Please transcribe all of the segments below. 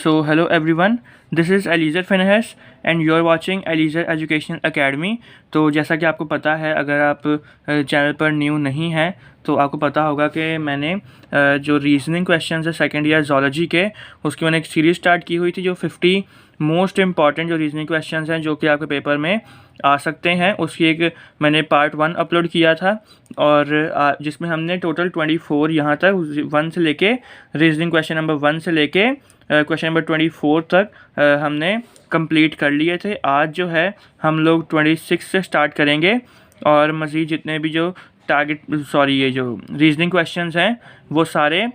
So hello everyone, this is Eliezer Finehas and you are watching Eliezer Educational Academy। तो जैसा कि आपको पता है, अगर आप चैनल पर न्यू नहीं हैं तो आपको पता होगा कि मैंने जो रीजनिंग क्वेश्चंस है सेकेंड ईयर जोलॉजी के, उसकी मैंने एक सीरीज़ स्टार्ट की हुई थी जो 50 मोस्ट इम्पॉर्टेंट जो रीजनिंग क्वेश्चंस हैं जो कि आपके पेपर में आ सकते हैं, उसकी एक मैंने पार्ट 1 अपलोड किया था और जिसमें हमने टोटल 24 यहाँ तक 1 से लेके रीजनिंग क्वेश्चन नंबर 1 से लेके क्वेश्चन नंबर 24 तक हमने कंप्लीट कर लिए थे। आज जो है हम लोग 26 से स्टार्ट करेंगे और मज़ीद जितने भी जो ये जो रीजनिंग क्वेश्चंस हैं वो सारे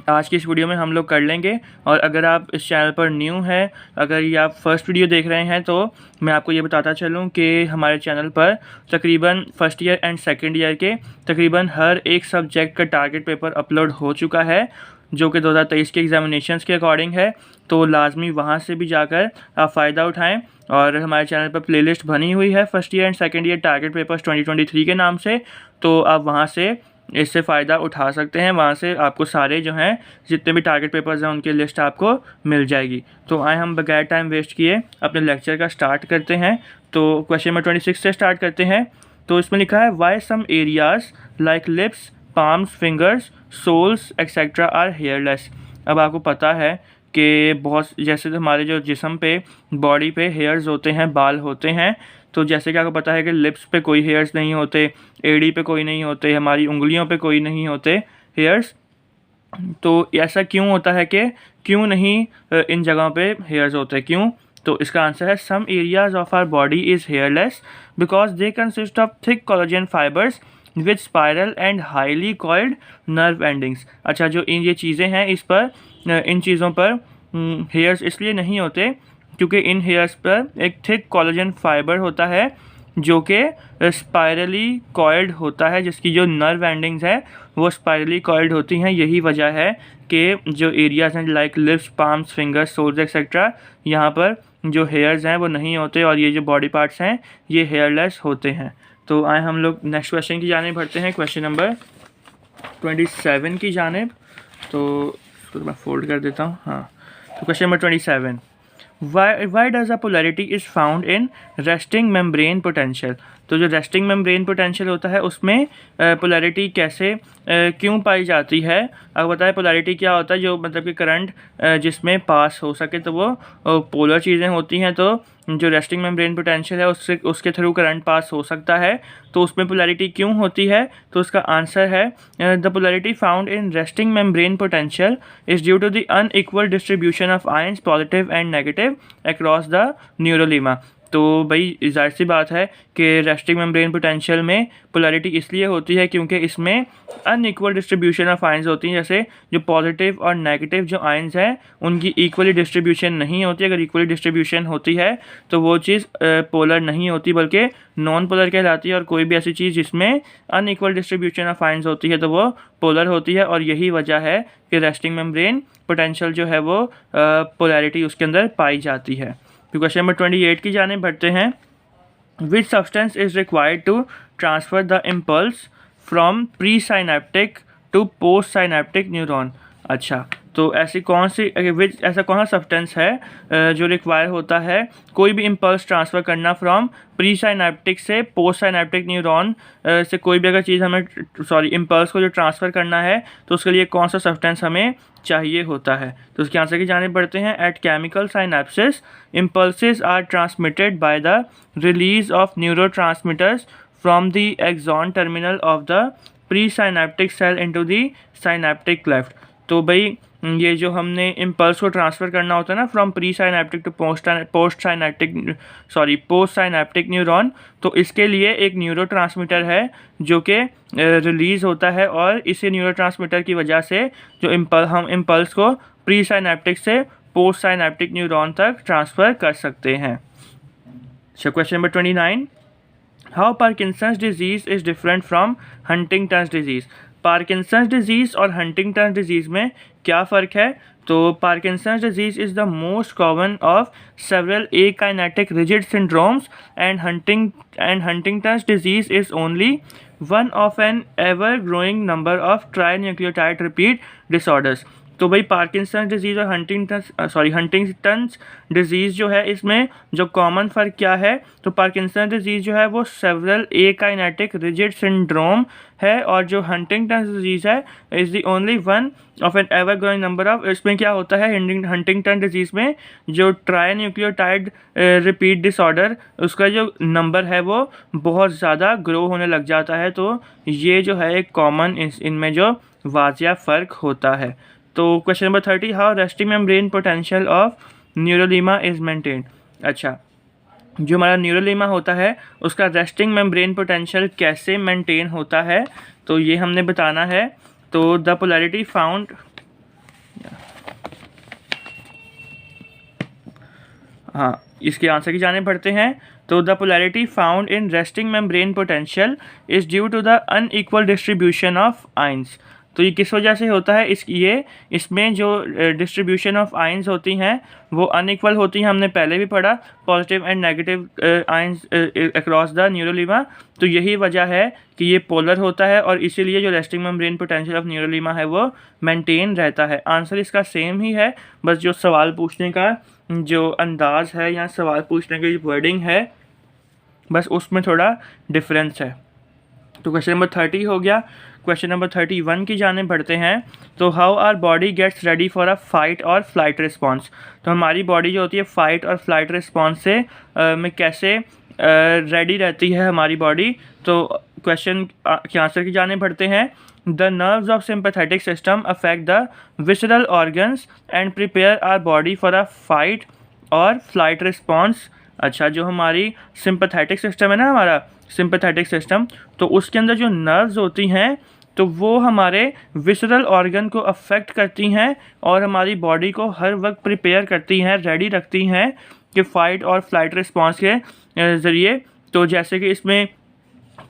आज की इस वीडियो में हम लोग कर लेंगे। और अगर आप इस चैनल पर न्यू हैं, अगर ये आप फर्स्ट वीडियो देख रहे हैं, तो मैं आपको ये बताता चलूँ कि हमारे चैनल पर तकरीबन first year and second year के तकरीबन हर एक सब्जेक्ट का टारगेट पेपर अपलोड हो चुका है जो कि 2023 के एग्जामिनेशंस के अकॉर्डिंग है। तो लाजमी वहाँ से भी जाकर आप फ़ायदा उठाएं। और हमारे चैनल पर प्लेलिस्ट बनी हुई है first year and second year target papers 2023 के नाम से, तो आप वहाँ से इससे फ़ायदा उठा सकते हैं। वहाँ से आपको सारे जो हैं जितने भी टारगेट पेपर्स हैं उनकी लिस्ट आपको मिल जाएगी। तो आए हम बगैर टाइम वेस्ट किए अपने लेक्चर का स्टार्ट करते हैं। तो क्वेश्चन नंबर 26 से स्टार्ट करते हैं। तो इसमें लिखा है why some areas like lips, palms, fingers, soles etcetera are hairless. अब आपको पता है कि बहुत जैसे तो हमारे जो जिस्म पे बॉडी पे हेयर्स होते हैं, बाल होते हैं, तो जैसे कि आपको पता है कि लिप्स पे कोई हेयर्स नहीं होते, एड़ी पे कोई नहीं होते, हमारी उंगलियों पे कोई नहीं होते हेयर्स। तो ऐसा क्यों होता है कि क्यों नहीं इन जगहों पे हेयर्स होते, क्यों? तो इसका आंसर है some areas of our body is hairless because they consist of thick collagen fibres with spiral and highly coiled nerve endings. अच्छा, जो ये चीज़ें हैं इस पर इन चीज़ों पर हेयर्स इसलिए नहीं होते क्योंकि इन हेयर्स पर एक थिक कोलेजन फाइबर होता है जो कि स्पायरली कॉइल्ड होता है, जिसकी जो नर्व एंडिंग्स है वो स्पायरली कॉइल्ड होती हैं। यही वजह है कि जो एरियाज हैं like lips, palms, fingers, soles etcetera, यहाँ पर जो हेयर्स हैं वो नहीं होते और ये जो बॉडी पार्ट्स हैं ये हेयरलेस होते हैं। तो आए हम लोग नेक्स्ट क्वेश्चन की जानिब बढ़ते हैं, क्वेश्चन नंबर 27 की जानिब। तो मैं फोल्ड कर देता हूँ। हाँ, तो question number 27, why does a polarity is found in resting membrane potential। तो जो रेस्टिंग मेम्ब्रेन पोटेंशियल होता है उसमें पोलैरिटी कैसे क्यों पाई जाती है। अब बताएं पोलैरिटी क्या होता है, जो मतलब कि करंट जिसमें पास हो सके, तो वो पोलर चीज़ें होती हैं। तो जो रेस्टिंग मेम्ब्रेन पोटेंशियल है उसके थ्रू करंट पास हो सकता है, तो उसमें पोलैरिटी क्यों होती है। तो उसका आंसर है the polarity found in resting membrane potential is due to the unequal distribution of ions positive and negative across the neurolemma. तो भाई जाहिर सी बात है कि रेस्टिंग मेम्ब्रेन पोटेंशियल में पोलैरिटी इसलिए होती है क्योंकि इसमें अनइक्वल डिस्ट्रीब्यूशन ऑफ आयंस होती हैं। जैसे जो पॉजिटिव और नेगेटिव जो आयंस हैं उनकी इक्वली डिस्ट्रीब्यूशन नहीं होती। अगर इक्वली डिस्ट्रीब्यूशन होती है तो वो चीज़ पोलर नहीं होती बल्कि नॉन पोलर कहलाती है। और कोई भी ऐसी चीज़ जिसमें अनइक्वल डिस्ट्रीब्यूशन ऑफ आयंस होती है तो वो पोलर होती है। और यही वजह है कि रेस्टिंग मेम्ब्रेन पोटेंशियल जो है वो पोलैरिटी उसके अंदर पाई जाती है। क्वेश्चन नंबर 28 की जाने बढ़ते हैं। Which substance is required to transfer the impulse from pre synaptic to post synaptic neuron. अच्छा, तो ऐसा कौन सा सब्सटेंस है जो रिक्वायर होता है कोई भी इम्पल्स ट्रांसफ़र करना फ्रॉम प्री साइनेप्टिक से पोस्ट साइनेप्टिक न्यूरॉन से। कोई भी अगर चीज़ हमें इम्पल्स को जो ट्रांसफ़र करना है तो उसके लिए कौन सा सब्सटेंस हमें चाहिए होता है। तो उसके आंसर की जाने बढ़ते हैं। At chemical synapses impulses are transmitted by the release of neurotransmitters from the axon terminal of the pre synaptic cell into the synaptic cleft. तो भाई ये जो हमने इम्पल्स को ट्रांसफ़र करना होता है ना from pre synaptic to post synaptic neuron, तो इसके लिए एक न्यूरोट्रांसमीटर है जो कि रिलीज़ होता है और इसी न्यूरोट्रांसमीटर की वजह से जो हम इम्पल्स को प्री साइनेप्टिक से पोस्ट साइनेप्टिक न्यूरॉन तक ट्रांसफ़र कर सकते हैं। अच्छा, question number 29, how Parkinson's disease is different from Huntington's disease. Parkinson's disease और हंटिंगटन डिजीज़ में क्या फ़र्क है। तो Parkinson's disease is the most common of several akinetic rigid syndromes and Huntington's disease is only one of an ever growing number of trinucleotide repeat disorders. तो भाई Parkinson disease और Huntington's disease जो है इसमें जो common फ़र्क क्या है, तो पार्किंसन डिजीज़ जो है वो सेवरल एकाइनेटिक रिजिड सिंड्रोम है, और जो हंटिंगटन डिजीज़ है is the only one of an ever growing number of, इसमें क्या होता है हंटिंगटन डिजीज़ में जो ट्राईन्यूक्लियोटाइड रिपीट डिसऑर्डर उसका जो नंबर है वो बहुत ज़्यादा ग्रो होने लग जाता है। तो ये जो है एक कॉमन इनमें जो वाजिया फ़र्क होता है। तो question number 30, how resting membrane potential of neurolemma is maintain. अच्छा, जो हमारा न्यूरोलीमा होता है उसका रेस्टिंग मेम्ब्रेन पोटेंशियल कैसे मेंटेन होता है, तो ये हमने बताना है। तो द पोलैरिटी फाउंड, हाँ इसके आंसर की जाने पड़ते हैं। तो the polarity found in resting membrane potential is due to the unequal distribution of ions. तो ये किस वजह से होता है, इसमें जो डिस्ट्रीब्यूशन ऑफ आइंस होती हैं वो अनइक्वल होती हैं, हमने पहले भी पढ़ा, positive and negative ions across the neurolemma. तो यही वजह है कि ये पोलर होता है और इसीलिए जो रेस्टिंग मेम्ब्रेन पोटेंशियल ऑफ न्यूरोलीमा है वो मेंटेन रहता है। आंसर इसका सेम ही है, बस जो सवाल पूछने का जो अंदाज है या सवाल पूछने की वर्डिंग है बस उसमें थोड़ा डिफरेंस है। तो क्वेश्चन नंबर 30 हो गया। क्वेश्चन नंबर 31 की जाने बढ़ते हैं। तो how our body gets ready for a fight और फ्लाइट रिस्पॉन्स। तो हमारी बॉडी जो होती है फाइट और फ्लाइट रिस्पॉन्स से में कैसे रेडी रहती है हमारी बॉडी। तो क्वेश्चन के आंसर की जाने बढ़ते हैं। The nerves of sympathetic system affect the visceral organs and prepare our body for a fight और फ्लाइट रिस्पॉन्स। अच्छा, जो हमारी सिंपैथेटिक सिस्टम है ना, हमारा सिंपैथेटिक सिस्टम, तो उसके अंदर जो नर्व्स होती हैं तो वो हमारे विसरल ऑर्गन को अफेक्ट करती हैं और हमारी बॉडी को हर वक्त प्रिपेयर करती हैं, रेडी रखती हैं कि फ़ाइट और फ्लाइट रिस्पॉन्स के ज़रिए। तो जैसे कि इसमें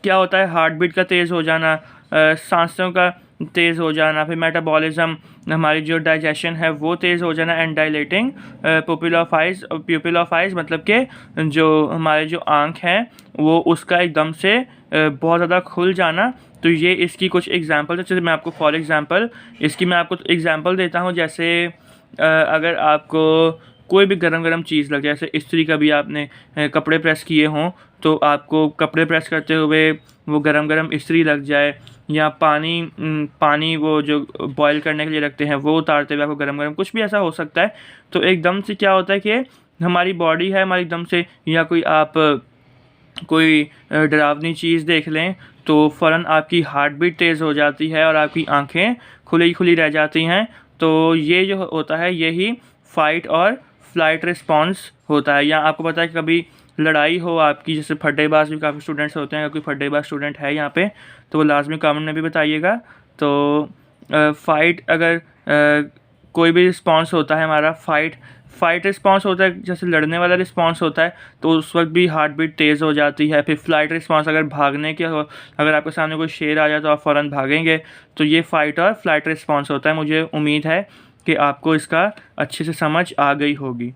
क्या होता है, हार्ट बीट का तेज़ हो जाना, सांसों का तेज़ हो जाना, फिर मेटाबॉलिज्म, हमारी जो डाइजेशन है वो तेज़ हो जाना, एंड डायलेटिंग प्यूपिल ऑफ आइज मतलब कि जो हमारे जो आँख हैं वो उसका एकदम से बहुत ज़्यादा खुल जाना। तो ये इसकी कुछ एग्जांपल है। जैसे मैं आपको फॉर एग्जांपल मैं आपको एग्जांपल देता हूँ। जैसे अगर आपको कोई भी गरम चीज़ लग जाए, जैसे इस्त्री का भी आपने कपड़े प्रेस किए हों तो आपको कपड़े प्रेस करते हुए वो गरम इस्त्री लग जाए, या पानी वो जो बॉईल करने के लिए रखते हैं वो उतारते हुए आपको गरम कुछ भी ऐसा हो सकता है। तो एकदम से क्या होता है कि हमारी बॉडी है हमारी एकदम से, या कोई डरावनी चीज़ देख लें तो फ़ौरन आपकी हार्ट बीट तेज़ हो जाती है और आपकी आंखें खुली रह जाती हैं। तो ये जो होता है यही फ़ाइट और फ्लाइट रिस्पॉन्स होता है। या आपको पता है कि कभी लड़ाई हो आपकी, जैसे फड्डेबाज भी काफ़ी स्टूडेंट्स होते हैं, अगर कोई फड्डेबाज स्टूडेंट है यहाँ पे तो वो लाजमी कमेंट में भी बताइएगा। तो फ़ाइट अगर कोई भी रिस्पॉन्स होता है हमारा, फ़ाइट रिस्पॉन्स होता है, जैसे लड़ने वाला रिस्पॉन्स होता है तो उस वक्त भी हार्ट बीट तेज़ हो जाती है। फिर फ्लाइट रिस्पॉन्स अगर भागने के हो, अगर आपके सामने कोई शेर आ जाए तो आप फ़ौरन भागेंगे। तो ये फ़ाइट और फ्लाइट रिस्पॉन्स होता है। मुझे उम्मीद है कि आपको इसका अच्छे से समझ आ गई होगी।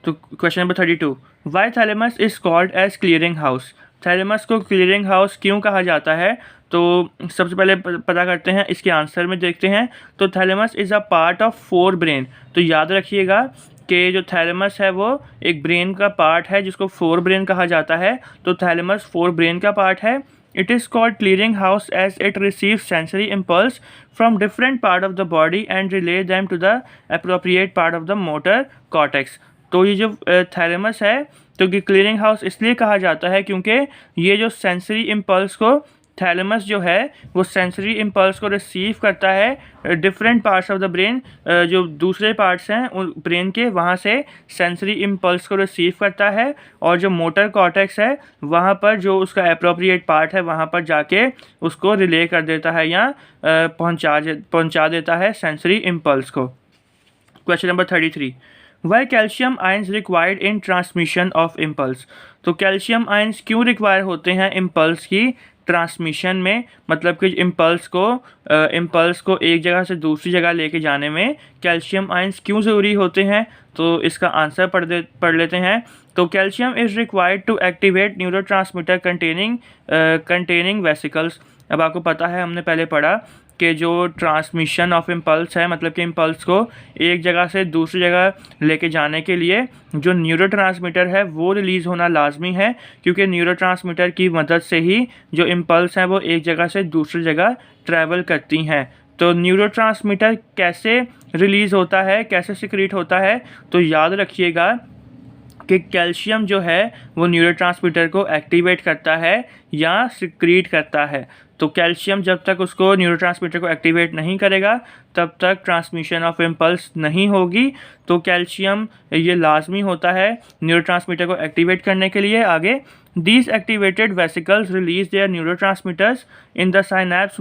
तो question number 32, why thalamus is called as clearing house. Thalamus को क्लियरिंग हाउस क्यों कहा जाता है, तो सबसे पहले पता करते हैं, इसके आंसर में देखते हैं। तो thalamus is a part of fore brain. तो याद रखिएगा कि जो थैलेमस है वो एक ब्रेन का पार्ट है जिसको फोर ब्रेन कहा जाता है। तो थैलेमस फोर ब्रेन का पार्ट है। It is called clearing house as it receives sensory impulse from different part of the body and relay them to the appropriate part of the motor cortex। तो ये जो thalamus है तो कि clearing house इसलिए कहा जाता है क्योंकि ये जो सेंसरी इम्पल्स को, थैलेमस जो है वो सेंसरी इम्पल्स को रिसीव करता है different parts of the brain, जो दूसरे पार्ट्स हैं उन ब्रेन के, वहाँ से सेंसरी इम्पल्स को रिसीव करता है, और जो मोटर कॉर्टेक्स है वहाँ पर जो उसका एप्रोप्रिएट पार्ट है वहाँ पर जाके उसको रिले कर देता है या पहुँचा देता है सेंसरी इम्पल्स को। Question number 33, why calcium ions required in transmission of impulse. तो कैल्शियम आयंस क्यों रिक्वायर होते हैं इम्पल्स की ट्रांसमिशन में, मतलब कि इम्पल्स को एक जगह से दूसरी जगह लेके जाने में कैल्शियम आयंस क्यों ज़रूरी होते हैं। तो इसका आंसर पढ़ लेते हैं। तो calcium is required to activate neurotransmitter containing vesicles. अब आपको पता है, हमने पहले पढ़ा कि जो ट्रांसमिशन ऑफ इम्पल्स है, मतलब कि इम्पल्स को एक जगह से दूसरी जगह लेके जाने के लिए जो न्यूरोट्रांसमीटर है वो रिलीज़ होना लाजमी है, क्योंकि न्यूरोट्रांसमीटर की मदद से ही जो इम्पल्स हैं वो एक जगह से दूसरी जगह ट्रैवल करती हैं। तो न्यूरोट्रांसमीटर कैसे रिलीज़ होता है, कैसे सिक्रीट होता है, तो याद रखिएगा कि कैल्शियम जो है वो न्यूरोट्रांसमीटर को एक्टिवेट करता है या सिक्रीट करता है। तो कैल्शियम जब तक उसको न्यूरोट्रांसमीटर को एक्टिवेट नहीं करेगा तब तक ट्रांसमिशन ऑफ इम्पल्स नहीं होगी। तो कैल्शियम ये लाजमी होता है न्यूरोट्रांसमीटर को एक्टिवेट करने के लिए। आगे, these activated vesicles release there neurotransmitters in the synapse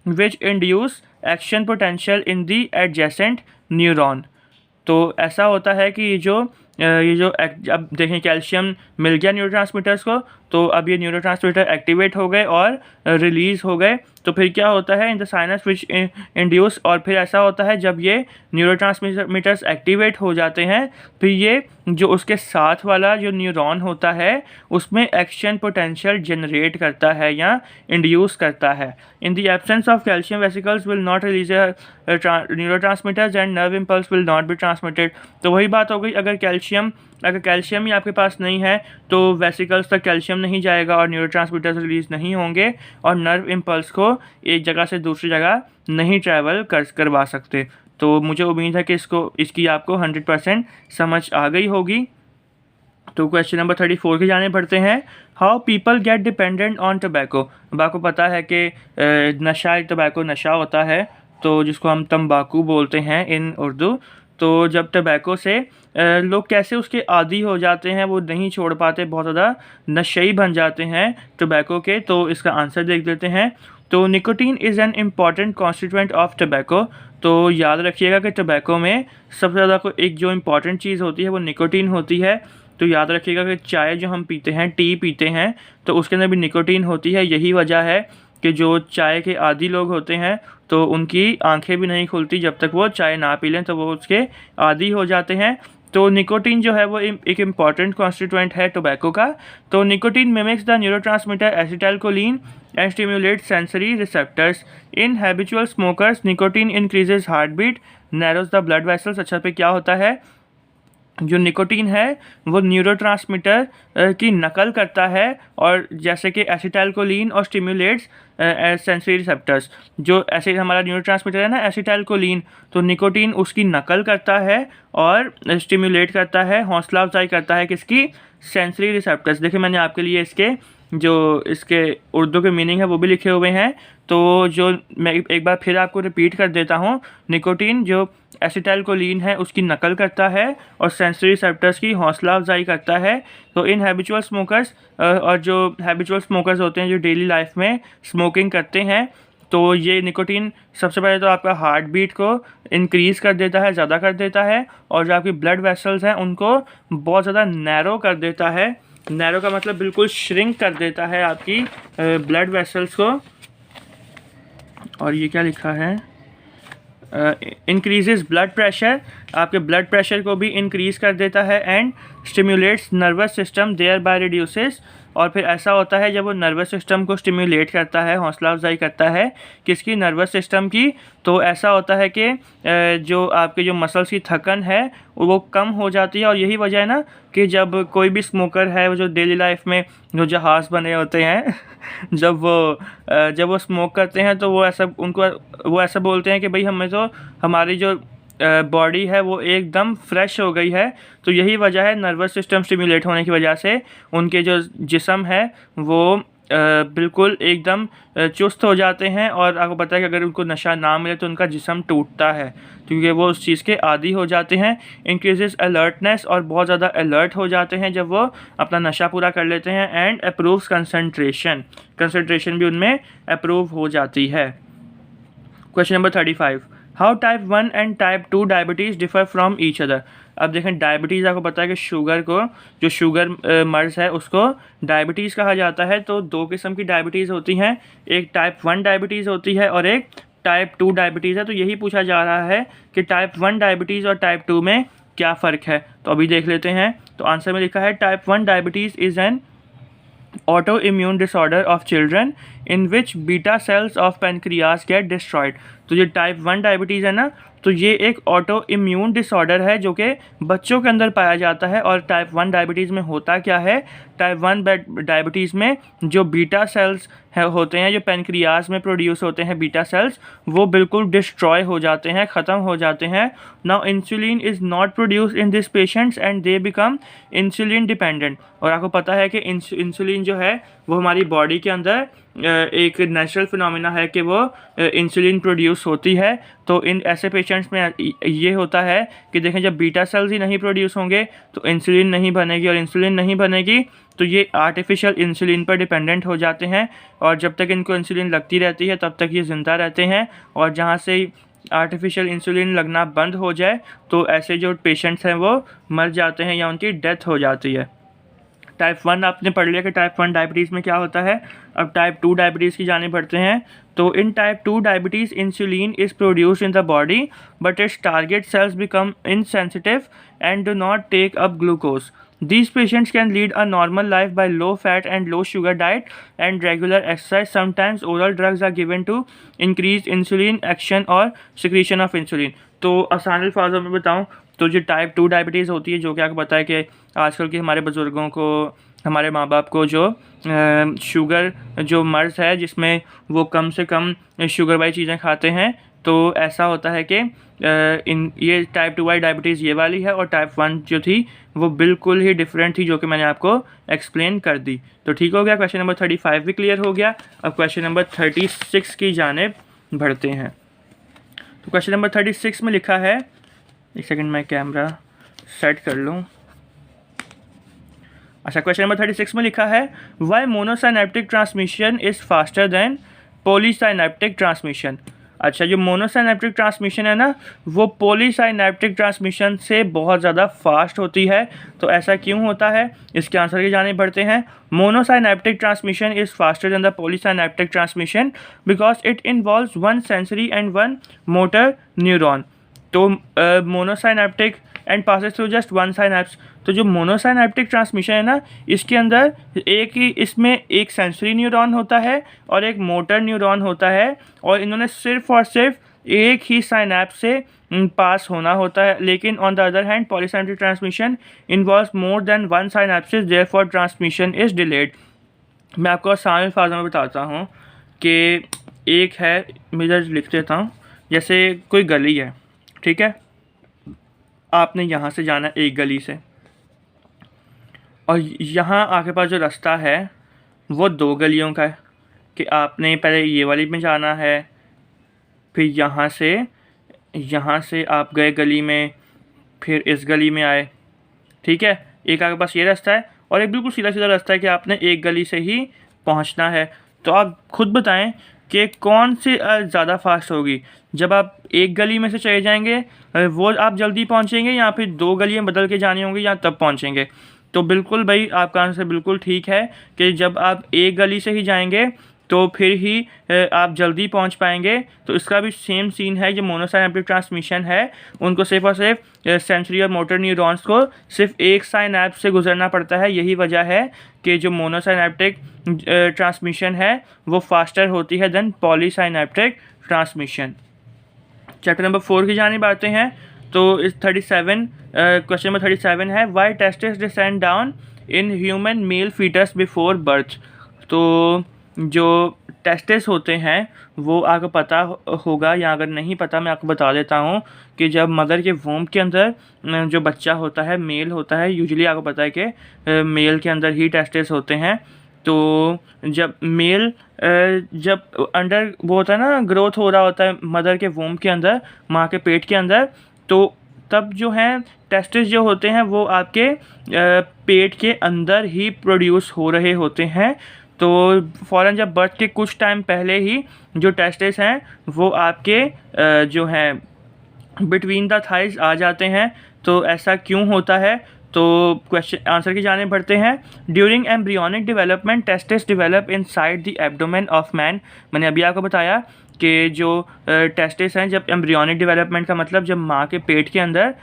which induce action potential in the adjacent neuron. तो ऐसा होता है कि अब देखें, कैल्शियम मिल गया न्यूरोट्रांसमीटर्स को, तो अब ये न्यूरोट्रांसमीटर एक्टिवेट हो गए और रिलीज़ हो गए। तो फिर क्या होता है, in the sinus which induce, और फिर ऐसा होता है जब ये न्यूरोट्रांसमीटर्स एक्टिवेट हो जाते हैं, फिर ये जो उसके साथ वाला जो न्यूरॉन होता है उसमें एक्शन पोटेंशियल जनरेट करता है या इंड्यूस करता है। In the absence of calcium vesicles will not release neurotransmitters and nerve impulse will not be transmitted. तो वही बात हो गई, अगर कैल्शियम ही आपके पास नहीं है तो वेसिकल्स तक कैल्शियम नहीं जाएगा और न्यूरोट्रांसमीटर्स रिलीज़ नहीं होंगे और नर्व इम्पल्स को एक जगह से दूसरी जगह नहीं ट्रैवल करवा सकते। तो मुझे उम्मीद है कि इसकी आपको 100% समझ आ गई होगी। तो क्वेश्चन नंबर 34 की जाने पढ़ते हैं। How people get dependent on tobacco. अब आपको पता है कि टबैको नशा होता है, तो जिसको हम तंबाकू बोलते हैं इन उर्दू। तो जब टबैको से लोग कैसे उसके आदी हो जाते हैं, वो नहीं छोड़ पाते, बहुत ज़्यादा नशेई बन जाते हैं टबैको के। तो इसका आंसर देख लेते हैं। तो nicotine is an important constituent of tobacco. तो याद रखिएगा कि टबैको में सबसे ज़्यादा एक जो इम्पॉर्टेंट चीज़ होती है वो निकोटीन होती है। तो याद रखिएगा कि चाय जो हम पीते हैं, टी पीते हैं, तो उसके अंदर भी निकोटीन होती है। यही वजह है कि जो चाय के आदी लोग होते हैं तो उनकी आंखें भी नहीं खुलती जब तक वो चाय ना पी लें, तो वो उसके आदी हो जाते हैं। तो निकोटीन जो है वो एक इम्पॉर्टेंट कॉन्स्टिट्यूएंट है टोबैको का। तो nicotine mimics the neurotransmitter acetylcholine and stimulate sensory receptors in habitual smokers. Nicotine increases heart beat, narrows the blood vessels. अच्छा, पे क्या होता है, जो निकोटीन है वो न्यूरोट्रांसमीटर की नकल करता है, और जैसे कि एसिटाइलकोलिन और स्टिमुलेट्स सेंसरी रिसेप्टर्स। जो ऐसे हमारा न्यूरोट्रांसमीटर है ना एसिटाइलकोलिन, तो निकोटीन उसकी नकल करता है और स्टिमुलेट करता है, हौसला अफजाई करता है किसकी, सेंसरी रिसेप्टर्स। देखिए मैंने आपके लिए इसके उर्दू के मीनिंग है वो भी लिखे हुए हैं। तो जो मैं एक बार फिर आपको रिपीट कर देता हूँ, निकोटीन जो एसिटाइलकोलिन है उसकी नकल करता है और सेंसरी रिसेप्टर्स की हौसला अफजाई करता है। तो इन हैबिचुअल स्मोकर्स, और जो हैबिचुअल स्मोकर्स होते हैं जो डेली लाइफ में स्मोकिंग करते हैं, तो ये निकोटीन सबसे पहले तो आपका हार्ट बीट को इंक्रीज़ कर देता है, ज़्यादा कर देता है, और जो आपकी ब्लड वेसल्स हैं उनको बहुत ज़्यादा नैरो कर देता है। नैरो का मतलब बिल्कुल श्रिंक कर देता है आपकी ब्लड वेसल्स को। और ये क्या लिखा है, इंक्रीजेस ब्लड प्रेशर, आपके ब्लड प्रेशर को भी इंक्रीज़ कर देता है। And stimulates nervous system thereby reduces, और फिर ऐसा होता है जब वो नर्वस सिस्टम को स्टिमुलेट करता है, हौसला अफजाई करता है किसकी, नर्वस सिस्टम की। तो ऐसा होता है कि जो आपके जो मसल्स की थकन है वो कम हो जाती है। और यही वजह है ना कि जब कोई भी स्मोकर है, वो जो डेली लाइफ में जो जहाज़ बने होते हैं जब वो स्मोक करते हैं तो वो ऐसा बोलते हैं कि भाई हमें तो हमारी जो बॉडी है वो एकदम फ्रेश हो गई है। तो यही वजह है, नर्वस सिस्टम स्टिमुलेट होने की वजह से उनके जो जिस्म है वो बिल्कुल एकदम चुस्त हो जाते हैं। और आपको पता है कि अगर उनको नशा ना मिले तो उनका जिस्म टूटता है, क्योंकि वो उस चीज़ के आदी हो जाते हैं। इंक्रीजेस अलर्टनेस, और बहुत ज़्यादा अलर्ट हो जाते हैं जब वो अपना नशा पूरा कर लेते हैं। एंड अप्रूव्स कंसंट्रेशन भी उनमें अप्रूव हो जाती है। Question number 35, how type 1 and type 2 diabetes differ from each other. अब देखें, डायबिटीज़ आपको पता है कि जो शुगर मर्ज़ है उसको डायबिटीज़ कहा जाता है। तो दो किस्म की डायबिटीज़ होती हैं, एक टाइप 1 डायबिटीज़ होती है और एक टाइप 2 डायबिटीज़ है। तो यही पूछा जा रहा है कि टाइप 1 डायबिटीज़ और टाइप 2 में क्या फ़र्क है। तो अभी देख लेते हैं। तो आंसर में लिखा है type 1 diabetes is an autoimmune disorder of children in which beta cells of pancreas get destroyed। तो ये टाइप 1 डायबिटीज़ है ना, तो ये एक ऑटो इम्यून डिसऑर्डर है जो कि बच्चों के अंदर पाया जाता है। और टाइप 1 डायबिटीज़ में होता क्या है, टाइप 1 डायबिटीज़ में जो बीटा सेल्स होते हैं, जो पेनक्रियाज में प्रोड्यूस होते हैं बीटा सेल्स, वो बिल्कुल डिस्ट्रॉय हो जाते हैं, ख़त्म हो जाते हैं। Now insulin is not produce in this patients and they become insulin dependent. और आपको पता है कि इंसुलिन जो है वो हमारी बॉडी के अंदर एक नेचुरल फिनोमिना है कि वो इंसुलिन प्रोड्यूस होती है। तो इन ऐसे पेशेंट्स में ये होता है कि देखें, जब बीटा सेल्स ही नहीं प्रोड्यूस होंगे तो इंसुलिन नहीं बनेगी, और इंसुलिन नहीं बनेगी तो ये आर्टिफिशियल इंसुलिन पर डिपेंडेंट हो जाते हैं। और जब तक इनको इंसुलिन लगती रहती है तब तक ये ज़िंदा रहते हैं, और जहाँ से आर्टिफिशियल इंसुलिन लगना बंद हो जाए तो ऐसे जो पेशेंट्स हैं वो मर जाते हैं या उनकी डेथ हो जाती है। टाइप 1 आपने पढ़ लिया कि टाइप 1 डायबिटीज़ में क्या होता है। अब टाइप 2 डायबिटीज़ की जाने बढ़ते हैं। तो in type 2 diabetes insulin is produced in the body but its target cells become insensitive and do not take up glucose. These patients can lead a normal life by low fat and low sugar diet and regular exercise. Sometimes oral drugs are given to increase insulin action or secretion of insulin। तो आसान अल्फाजों में बताऊं तो जो type 2 diabetes होती है, जो कि आपको पता है कि आजकल के हमारे बुज़ुर्गों को, हमारे माँ बाप को जो शुगर जो मर्ज़ है जिसमें वो कम से कम शुगर वाली चीज़ें खाते हैं, तो ऐसा होता है कि ये टाइप 2 वाली डायबिटीज़ ये वाली है, और टाइप 1 जो थी वो बिल्कुल ही डिफरेंट थी, जो कि मैंने आपको एक्सप्लेन कर दी। तो ठीक हो गया, क्वेश्चन नंबर 35 भी क्लियर हो गया। अब क्वेश्चन नंबर 36 की जानिब बढ़ते हैं। तो क्वेश्चन नंबर 36 में लिखा है, एक सेकंड मैं कैमरा सेट कर लूँ। अच्छा, क्वेश्चन नंबर 36 में लिखा है, why monosynaptic transmission is faster than polysynaptic transmission. अच्छा, जो मोनोसाइनेप्टिक ट्रांसमिशन है ना, वो पॉलीसाइनेप्टिक ट्रांसमिशन से बहुत ज़्यादा फास्ट होती है। तो ऐसा क्यों होता है, इसके आंसर की जाने बढ़ते हैं। Monosynaptic transmission is faster than the polysynaptic transmission because it involves one sensory and one motor neuron. तो monosynaptic and passes through just one synapse. तो जो मोनोसाइनेप्टिक ट्रांसमिशन है ना, इसके अंदर इसमें एक सेंसरी न्यूरॉन होता है और एक मोटर न्यूरॉन होता है, और इन्होंने सिर्फ और सिर्फ एक ही साइनेप्स से पास होना होता है। लेकिन on the other hand polysynaptic transmission involves more than one synapses, therefore transmission is delayed. मैं आपको आसान अल्फाज़ों में बताता हूँ कि एक है, मैं इधर लिख देता हूँ, जैसे कोई गली है, ठीक है, आपने यहाँ से जाना एक गली से, और यहाँ आपके पास जो रास्ता है वो 2 गलियों का है कि आपने पहले ये वाली में जाना है, फिर यहाँ से आप गए गली में, फिर इस गली में आए, ठीक है। एक आपके पास ये रास्ता है और एक बिल्कुल सीधा सीधा रास्ता है कि आपने एक गली से ही पहुँचना है। तो आप खुद बताएं कि कौन सी ज़्यादा फास्ट होगी। जब आप एक गली में से चले जाएंगे वो आप जल्दी पहुँचेंगे, या फिर 2 गलियाँ बदल के जानी होंगी या तब पहुँचेंगे। तो बिल्कुल भाई, आपका आंसर बिल्कुल ठीक है कि जब आप एक गली से ही जाएंगे तो फिर ही आप जल्दी पहुंच पाएंगे। तो इसका भी सेम सीन है। जो मोनोसाइनेप्टिक ट्रांसमिशन है उनको सिर्फ और सिर्फ सेंसरी और मोटर न्यूरॉन्स को सिर्फ एक साइनेप्स से गुजरना पड़ता है। यही वजह है कि जो मोनोसाइनेप्टिक ट्रांसमिशन है वो फास्टर होती है देन पॉलीसाइनेप्टिक ट्रांसमिशन। चैप्टर नंबर 4 की जानिब आते हैं। तो इस 37 क्वेश्चन नंबर 37 है, why testis descend down in human male foetus before birth. तो जो टेस्टिस होते हैं वो आपको पता होगा, या अगर नहीं पता मैं आपको बता देता हूँ कि जब मदर के वोम के अंदर जो बच्चा होता है मेल होता है, यूजुअली आपको पता है कि मेल के अंदर ही टेस्टिस होते हैं। तो जब मेल जब अंडर वो होता है ना, ग्रोथ हो रहा होता है मदर के वोम के अंदर, माँ के पेट के अंदर, तो तब जो हैं टेस्टिस जो होते हैं वो आपके पेट के अंदर ही प्रोड्यूस हो रहे होते हैं। तो फ़ौरन जब बर्थ के कुछ टाइम पहले ही जो टेस्टिस हैं वो आपके जो हैं बिटवीन द थाइज आ जाते हैं। तो ऐसा क्यों होता है, तो क्वेश्चन आंसर की जाने बढ़ते हैं। During embryonic development testis develop inside the abdomen of man. मैंने अभी आपको बताया कि जो टेस्टिस हैं, जब एम्ब्रियोनिक डेवलपमेंट का मतलब जब माँ के पेट के अंदर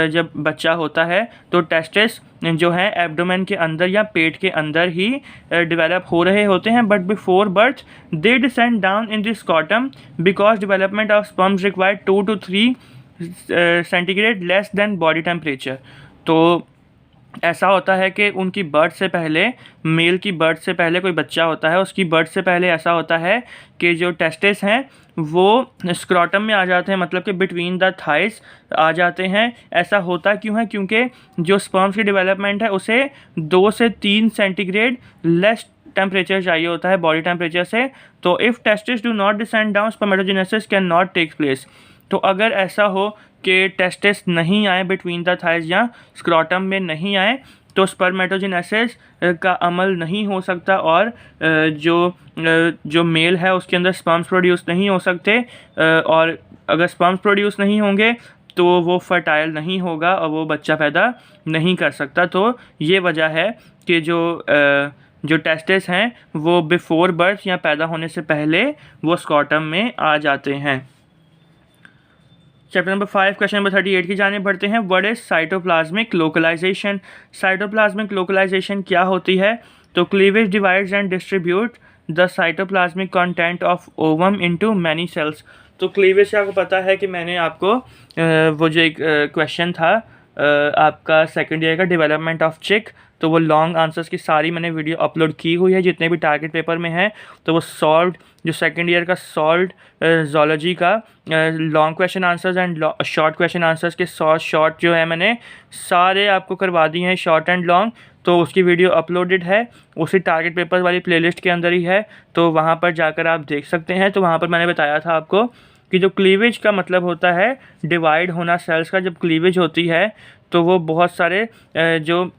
जब बच्चा होता है तो टेस्टिस जो है एब्डोमेन के अंदर या पेट के अंदर ही डेवलप हो रहे होते हैं, but before birth they descend down in the scrotum because development of sperms require 2 to 3 centigrade less than body temperature. तो ऐसा होता है कि उनकी बर्थ से पहले, मेल की बर्थ से पहले कोई बच्चा होता है, उसकी बर्थ से पहले ऐसा होता है कि जो टेस्टिस हैं वो स्क्रॉटम में आ जाते हैं, मतलब कि बिटवीन द थाइस आ जाते हैं। ऐसा होता क्यों है? क्योंकि जो स्पर्म्स की डेवलपमेंट है उसे 2 से 3 सेंटीग्रेड लेस टेम्परेचर चाहिए होता है बॉडी टेम्परेचर से। तो if testis do not descend down spermatogenesis can not take place. तो अगर ऐसा हो कि टेस्टिस नहीं आए बिटवीन द थाइस या स्क्रॉटम में नहीं आए तो स्पर्मेटोजेनेसिस का अमल नहीं हो सकता और जो मेल है उसके अंदर स्पर्म्स प्रोड्यूस नहीं हो सकते, और अगर स्पर्म्स प्रोड्यूस नहीं होंगे तो वो फर्टाइल नहीं होगा और वो बच्चा पैदा नहीं कर सकता। तो ये वजह है कि जो टेस्टिस हैं वो बिफोर बर्थ या पैदा होने से पहले वो स्क्रॉटम में आ जाते हैं। चैप्टर नंबर 5 क्वेश्चन नंबर 38 की जाने बढ़ते हैं। What is cytoplasmic localization? Cytoplasmic localization क्या होती है? तो cleavage divides and distribute the cytoplasmic content of ovum into many cells. तो क्लीवेज से आपको पता है कि मैंने आपको वो जो एक क्वेश्चन था आपका सेकेंड ईयर का डेवलपमेंट ऑफ चिक, तो वो लॉन्ग आंसर्स की सारी मैंने वीडियो अपलोड की हुई है जितने भी टारगेट पेपर में हैं। तो वो सॉल्व्ड, जो सेकेंड ईयर का सॉल्व्ड जोलॉजी का long question answers and short question answers के शॉर्ट जो है मैंने सारे आपको करवा दिए हैं, शॉर्ट एंड लॉन्ग। तो उसकी वीडियो अपलोडेड है, उसी टारगेट पेपर वाली प्लेलिस्ट के अंदर ही है, तो वहाँ पर जाकर आप देख सकते हैं। तो वहाँ पर मैंने बताया था आपको कि जो क्लीवेज का मतलब होता है डिवाइड होना सेल्स का। जब क्लीवेज होती है तो वो बहुत सारे जो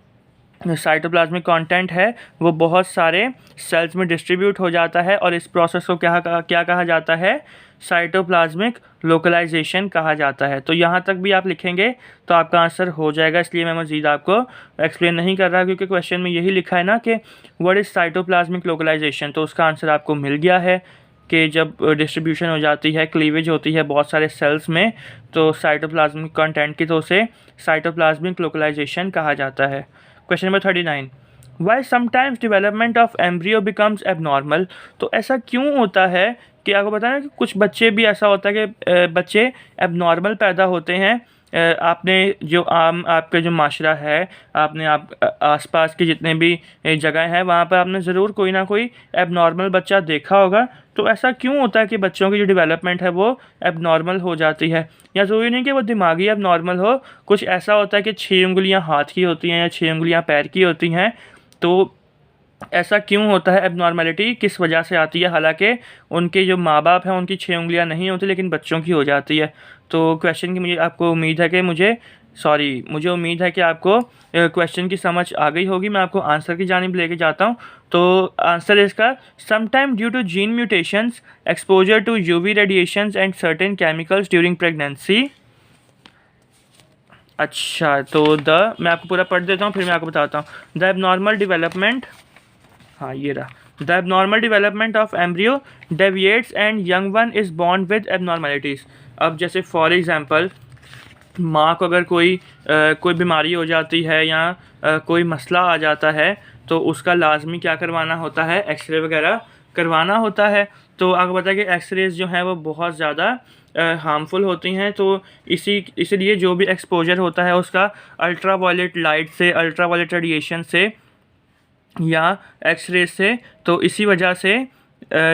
साइटोप्लाज्मिक कंटेंट है वो बहुत सारे सेल्स में डिस्ट्रीब्यूट हो जाता है और इस प्रोसेस को क्या कहा जाता है? साइटोप्लाज्मिक लोकलाइजेशन कहा जाता है। तो यहाँ तक भी आप लिखेंगे तो आपका आंसर हो जाएगा, इसलिए मैं मज़ीद आपको एक्सप्लेन नहीं कर रहा क्योंकि क्वेश्चन में यही लिखा है ना कि व्हाट इज़ साइटोप्लाज्मिक लोकलाइजेशन। तो उसका आंसर आपको मिल गया है कि जब डिस्ट्रीब्यूशन हो जाती है, क्लीवेज होती है बहुत सारे सेल्स में, तो साइटोप्लाज्मिक कंटेंट की तो उसे साइटोप्लाज्मिक लोकलाइजेशन कहा जाता है। Question number 39, why sometimes development of embryo becomes abnormal. तो ऐसा क्यों होता है कि आपको पता है कि कुछ बच्चे भी ऐसा होता है कि बच्चे एबनॉर्मल पैदा होते हैं। आपने जो आपके जो माशरा है, आपने आसपास के जितने भी जगह हैं वहाँ पर आपने ज़रूर कोई ना कोई एबनॉर्मल बच्चा देखा होगा। तो ऐसा क्यों होता है कि बच्चों की जो डेवलपमेंट है वो एबनॉर्मल हो जाती है? या ज़रूरी नहीं कि वो दिमागी एबनॉर्मल हो, कुछ ऐसा होता है कि 6 उंगलियां हाथ की होती हैं या 6 उंगलियां पैर की होती हैं। तो ऐसा क्यों होता है? एबनॉर्मेलिटी किस वजह से आती है? हालांकि उनके जो माँ बाप हैं उनकी 6 उंगलियां नहीं होती लेकिन बच्चों की हो जाती है। तो क्वेश्चन की मुझे उम्मीद है कि आपको क्वेश्चन की समझ आ गई होगी। मैं आपको आंसर की जानिब लेके जाता हूँ। तो आंसर है इसका sometime due to gene mutations, exposure to UV radiations and certain chemicals during pregnancy. अच्छा, तो मैं आपको पूरा पढ़ देता हूँ फिर मैं आपको बताता हूँ। द एबनॉर्मल डेवलपमेंट, हाँ ये रहा, the abnormal development of embryo deviates and young one is born with abnormalities. अब जैसे फॉर एग्जांपल माँ को अगर कोई बीमारी हो जाती है या कोई मसला आ जाता है तो उसका लाजमी क्या करवाना होता है? एक्सरे वगैरह करवाना होता है। तो आपको पता है कि एक्सरेज जो हैं वो बहुत ज़्यादा हार्मफुल होती हैं। तो इसीलिए जो भी एक्सपोजर होता है उसका अल्ट्रा वायलेट लाइट से, अल्ट्रा वायलेट रेडिएशन से या एक्सरे से, तो इसी वजह से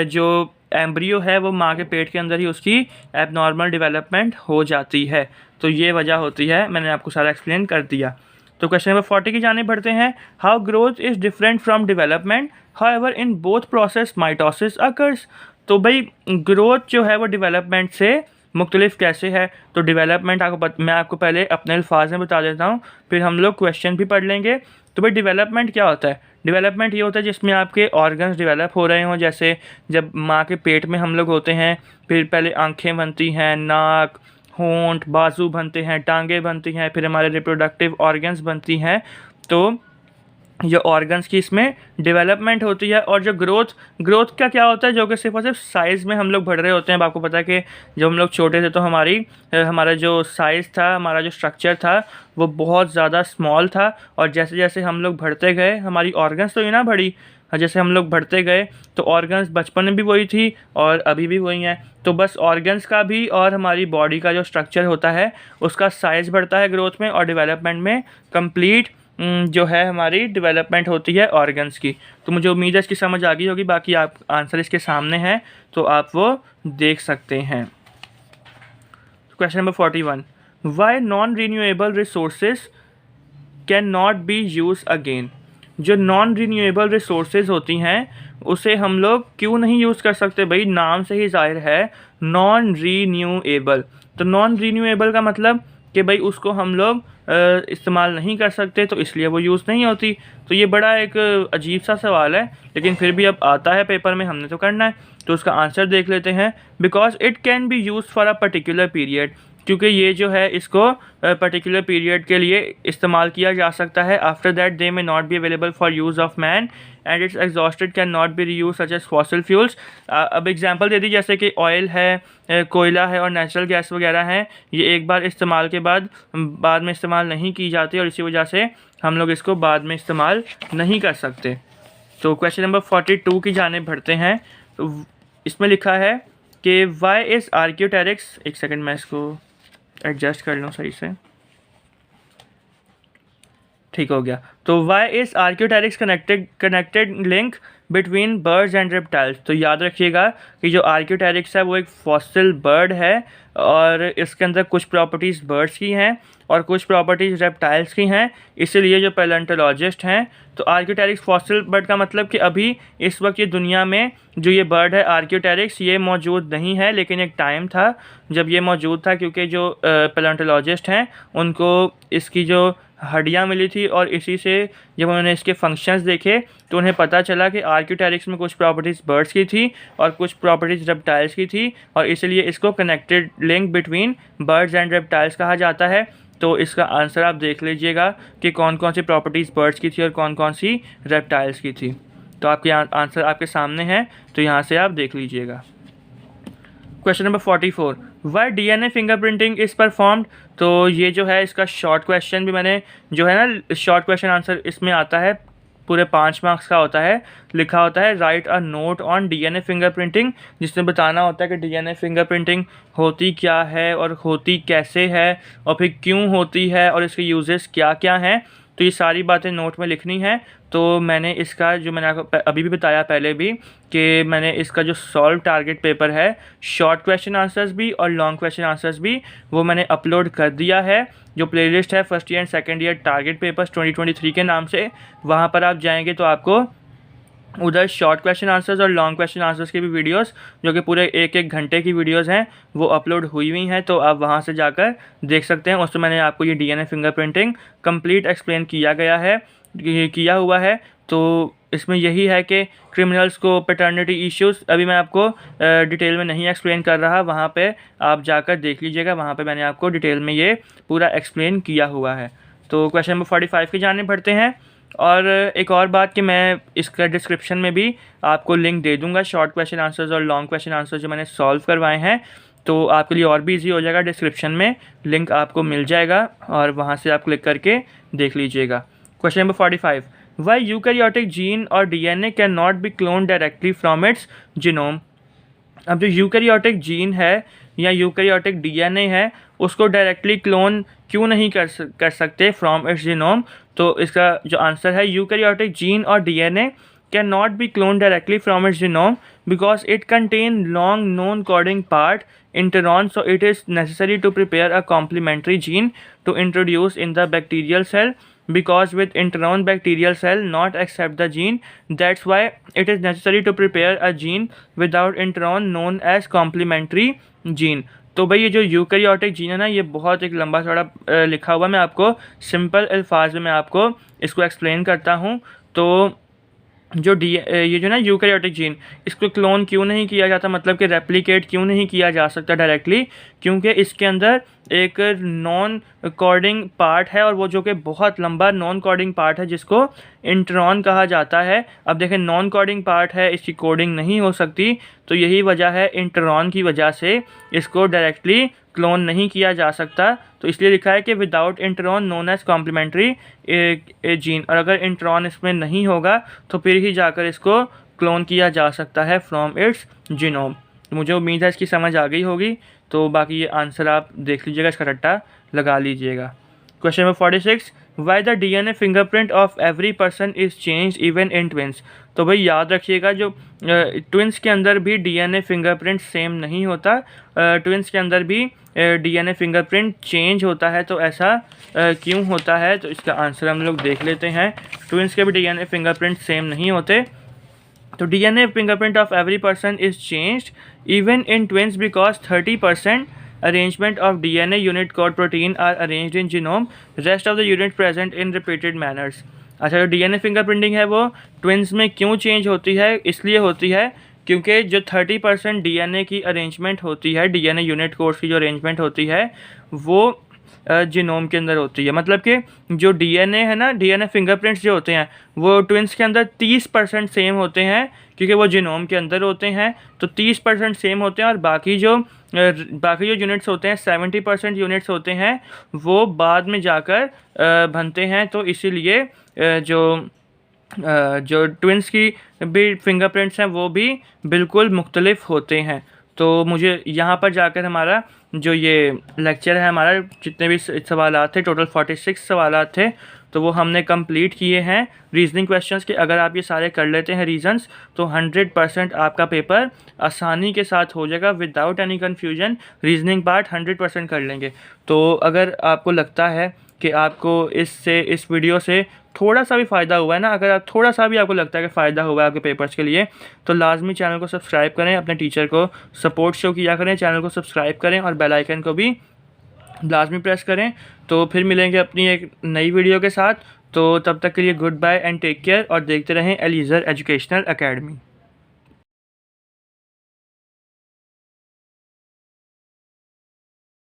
जो एम्ब्रियो है वो माँ के पेट के अंदर ही उसकी एबनॉर्मल डेवलपमेंट हो जाती है। तो ये वजह होती है, मैंने आपको सारा एक्सप्लेन कर दिया। तो क्वेश्चन नंबर 40 की जाने बढ़ते हैं। How growth is different from development, however in both process mitosis occurs. तो भाई ग्रोथ जो है वो डेवलपमेंट से मुख्तलिफ कैसे है? तो डेवलपमेंट मैं आपको पहले अपने अल्फाज में बता देता हूँ, फिर हम लोग क्वेश्चन भी पढ़ लेंगे। तो भाई डेवलपमेंट क्या होता है? डेवलपमेंट ये होता है जिसमें आपके ऑर्गन्स डेवलप हो रहे हों। जैसे जब माँ के पेट में हम लोग होते हैं, फिर पहले आँखें बनती हैं, नाक, होंठ, बाजू बनते हैं, टांगें बनती हैं, फिर हमारे रिप्रोडक्टिव ऑर्गन्स बनती हैं। तो जो ऑर्गन्स की इसमें डेवलपमेंट होती है। और जो ग्रोथ का क्या होता है, जो कि सिर्फ और सिर्फ साइज़ में हम लोग बढ़ रहे होते हैं। अब आपको पता है कि जब हम लोग छोटे थे तो हमारा जो साइज़ था, हमारा जो स्ट्रक्चर था वो बहुत ज़्यादा स्मॉल था। और जैसे जैसे हम लोग बढ़ते गए, हमारी ऑर्गन्स तो ये ना बढ़ी, जैसे हम लोग बढ़ते गए तो ऑर्गन्स बचपन में भी वही थी और अभी भी वही हैं। तो बस ऑर्गन्स का भी और हमारी बॉडी का जो स्ट्रक्चर होता है उसका साइज़ बढ़ता है ग्रोथ में, और डेवलपमेंट में कंप्लीट जो है हमारी डेवलपमेंट होती है ऑर्गन्स की। तो मुझे उम्मीद है इसकी समझ आ गई होगी। बाकी आप आंसर इसके सामने हैं तो आप वो देख सकते हैं। Question number 41, why non renewable resources can not be use again. जो नॉन रीन्यूएबल रिसोर्सेज होती हैं उसे हम लोग क्यों नहीं यूज़ कर सकते? भाई नाम से ही जाहिर है नॉन रीन्यूएबल। तो नॉन रीन्यूएबल का मतलब कि भाई उसको हम लोग इस्तेमाल नहीं कर सकते, तो इसलिए वो यूज़ नहीं होती। तो ये बड़ा एक अजीब सा सवाल है, लेकिन फिर भी अब आता है पेपर में, हमने तो करना है। तो उसका आंसर देख लेते हैं। Because it can be use for a particular period, क्योंकि ये जो है इसको पर्टिकुलर पीरियड के लिए इस्तेमाल किया जा सकता है। After that they may not be available for use of man and it's exhausted can not be reuse such as fossil fuels. अब एग्जांपल दे दी, जैसे कि ऑयल है, कोयला है और नेचुरल गैस वगैरह हैं। ये एक बार इस्तेमाल के बाद में इस्तेमाल नहीं की जाती और इसी वजह से हम लोग इसको बाद में इस्तेमाल नहीं कर सकते। तो क्वेश्चन नंबर 42 की जाने बढ़ते हैं। तो इसमें लिखा है कि वाई इज़ आर्कियोटेरिक्स, एक सेकंड मैं इसको एडजस्ट कर लूँ सही से, ठीक हो गया। तो why is archaeopteryx connected link between birds and reptiles. तो याद रखिएगा कि जो आर्कियोटेरिक्स है वो एक फॉसिल बर्ड है और इसके अंदर कुछ प्रॉपर्टीज़ बर्ड्स की हैं और कुछ प्रॉपर्टीज़ रेप्टाइल्स की हैं। इसीलिए जो पैलेंटोलॉजिस्ट हैं, तो आर्कियोटेरिक्स फॉसिल बर्ड का मतलब कि अभी इस वक्त ये दुनिया में जो ये बर्ड है आर्कियोटेरिक्स, ये मौजूद नहीं है, लेकिन एक टाइम था जब ये मौजूद था, क्योंकि जो पैलेंटोलॉजिस्ट हैं उनको इसकी जो हड्डियाँ मिली थी और इसी से जब उन्होंने इसके फंक्शंस देखे तो उन्हें पता चला कि आर्कियोटेरिक्स में कुछ प्रॉपर्टीज़ बर्ड्स की थी और कुछ प्रॉपर्टीज़ रेप्टाइल्स की थी, और इसलिए इसको connected link between birds and reptiles कहा जाता है। तो इसका आंसर आप देख लीजिएगा कि कौन कौन सी प्रॉपर्टीज़ बर्ड्स की थी और कौन कौन सी रेप्टाइल्स की थी। तो आपके आंसर आपके सामने है, तो यहाँ से आप देख लीजिएगा। Question number 44, why DNA fingerprinting is performed. तो ये जो है इसका शॉर्ट क्वेश्चन भी मैंने जो है ना, शॉर्ट क्वेश्चन आंसर इसमें आता है, पूरे 5 मार्क्स का होता है। लिखा होता है right a note on DNA fingerprinting, जिसमें बताना होता है कि DNA फिंगरप्रिंटिंग होती क्या है और होती कैसे है और फिर क्यों होती है और इसके यूजेस क्या क्या हैं। तो ये सारी बातें नोट में लिखनी है। तो मैंने इसका जो मैंने आपको अभी भी बताया पहले भी कि मैंने इसका जो सॉल्व टारगेट पेपर है, शॉर्ट क्वेश्चन आंसर्स भी और लॉन्ग क्वेश्चन आंसर्स भी, वो मैंने अपलोड कर दिया है। जो प्लेलिस्ट है first year and second year target papers 2023 के नाम से, वहाँ पर आप जाएंगे तो आपको उधर शॉर्ट क्वेश्चन आंसर्स और लॉन्ग क्वेश्चन आंसर्स की भी वीडियोस, जो कि पूरे 1-1 घंटे की वीडियोस हैं, वो अपलोड हुई हुई हैं। तो आप वहाँ से जाकर देख सकते हैं। उसमें मैंने आपको ये DNA फिंगरप्रिंटिंग कंप्लीट एक्सप्लेन किया हुआ है। तो इसमें यही है कि क्रिमिनल्स को पैटर्निटी इश्यूज़ अभी मैं आपको डिटेल में नहीं एक्सप्लेन कर रहा, वहाँ पे आप जाकर देख लीजिएगा, वहाँ पे मैंने आपको डिटेल में ये पूरा एक्सप्लेन किया हुआ है। तो क्वेश्चन नंबर 45 की जाने बढ़ते हैं। और एक और बात कि मैं इसका डिस्क्रिप्शन में भी आपको लिंक दे दूंगा, शॉर्ट क्वेश्चन आंसर्स और लॉन्ग क्वेश्चन आंसर्स जो मैंने सॉल्व करवाए हैं, तो आपके लिए और भी ईजी हो जाएगा। डिस्क्रिप्शन में लिंक आपको मिल जाएगा और वहाँ से आप क्लिक करके देख लीजिएगा। Question number 45, why eukaryotic gene और DNA can not be clone directly from its genome. अब जो यूकैरियोटिक जीन है या यूकैरियोटिक DNA है, उसको डायरेक्टली क्लोन क्यों नहीं कर सकते फ्रॉम इट्स जीनोम। तो इसका जो आंसर है, यूकैरियोटिक जीन और DNA can not be clone directly from its genome because it contain long non coding part interons, so it is necessary to prepare a complementary gene to introduce in the bacterial cell, because with interon bacterial cell not accept the gene, that's why it is necessary to prepare a gene without interon known as complementary gene। तो भाई ये जो eukaryotic gene है ना, ये बहुत एक लंबा चौड़ा लिखा हुआ, मैं आपको सिंपल अल्फाज में मैं आपको इसको एक्सप्लेन करता हूँ। तो जो ये जो ना यूकैरियोटिक जीन, इसको क्लोन क्यों नहीं किया जाता, मतलब कि रेप्लिकेट क्यों नहीं किया जा सकता डायरेक्टली, क्योंकि इसके अंदर एक नॉन कोडिंग पार्ट है और वो जो कि बहुत लंबा नॉन कोडिंग पार्ट है जिसको इंट्रॉन कहा जाता है। अब देखें नॉन कोडिंग पार्ट है, इसकी कोडिंग नहीं हो सकती, तो यही वजह है इंट्रॉन की वजह से इसको डायरेक्टली क्लोन नहीं किया जा सकता। तो इसलिए लिखा है कि without intron known as complementary gene, और अगर इंट्रॉन इसमें नहीं होगा तो फिर ही जाकर इसको क्लोन किया जा सकता है फ्रॉम इट्स जीनोम। तो मुझे उम्मीद है इसकी समझ आ गई होगी। तो बाकी ये आंसर आप देख लीजिएगा, इसका रट्टा लगा लीजिएगा। Question number 46, why the DNA fingerprint of every person is change even in twins. तो भाई याद रखिएगा जो ट्विंस के अंदर भी DNA फिंगरप्रिंट सेम नहीं होता, ट्विंस के अंदर भी DNA फिंगरप्रिंट चेंज होता है। तो ऐसा क्यों होता है, तो इसका आंसर हम लोग देख लेते हैं। ट्विंस के भी DNA फिंगरप्रिंट सेम नहीं होते। तो DNA fingerprint of every person is changed even in twins because 30% arrangement of DNA unit called protein are arranged in genome, rest of the unit present in repeated manners। अच्छा, जो DNA fingerprinting है वो twins में क्यों change होती है, इसलिए होती है क्योंकि जो 30% DNA की अरेंजमेंट होती है, DNA यूनिट कोड्स की जो अरेंजमेंट होती है वो जीनोम के अंदर होती है। मतलब कि जो DNA है ना, DNA फिंगरप्रिंट्स जो होते हैं वो ट्विंस के अंदर 30% सेम होते हैं क्योंकि वो जीनोम के अंदर होते हैं। तो 30% सेम होते हैं और बाकी जो यूनिट्स होते हैं 70% यूनिट्स होते हैं वो बाद में जाकर बनते हैं। तो इसीलिए जो ट्विंस की भी फिंगरप्रिंट्स हैं वो भी बिल्कुल मुख्तलिफ होते हैं। तो मुझे यहाँ पर जाकर हमारा जो ये लेक्चर है, हमारा जितने भी सवालात थे, टोटल 46 सवालात थे, तो वो हमने कंप्लीट किए हैं रीजनिंग क्वेश्चंस के। अगर आप ये सारे कर लेते हैं रीजन्स तो 100% आपका पेपर आसानी के साथ हो जाएगा without any confusion. Reasoning part 100% कर लेंगे। तो अगर आपको लगता है कि आपको इस वीडियो से थोड़ा सा भी फ़ायदा हुआ है ना, अगर आप थोड़ा सा भी आपको लगता है कि फ़ायदा हुआ है आपके पेपर्स के लिए, तो लाजमी चैनल को सब्सक्राइब करें, अपने टीचर को सपोर्ट शो किया करें, चैनल को सब्सक्राइब करें और बेल आइकन को भी लाजमी प्रेस करें। तो फिर मिलेंगे अपनी एक नई वीडियो के साथ। तो तब तक के लिए goodbye and take care और देखते रहें एलीज़र एजुकेशनल एकेडमी।